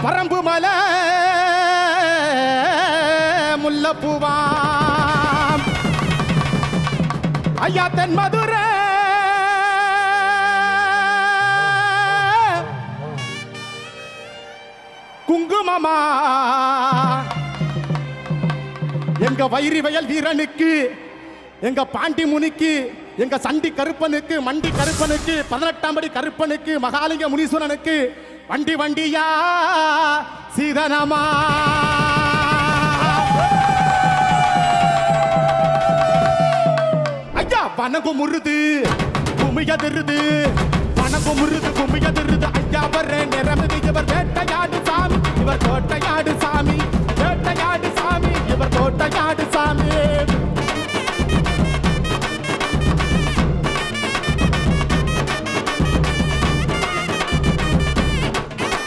பரம்பு மலை முல்லப்பூவாம் ஐயா தென் மதுரை குங்குமமா எங்க வைரி வயல் வீரனுக்கு எங்க பாண்டி முனிக்கு எங்க சண்டி கருப்பனுக்கு மண்டி கருப்பனுக்கு 18ஆம் படி கருப்பனுக்கு மகாலிங்க முனீஸ்வரனுக்கு வண்டி வண்டியா சீதனமா ஐயா வனங்கும் முருது குமியதிருது வனங்கும் முருது குமியதிருது ஐயா வர்ற நிறமிது இவர்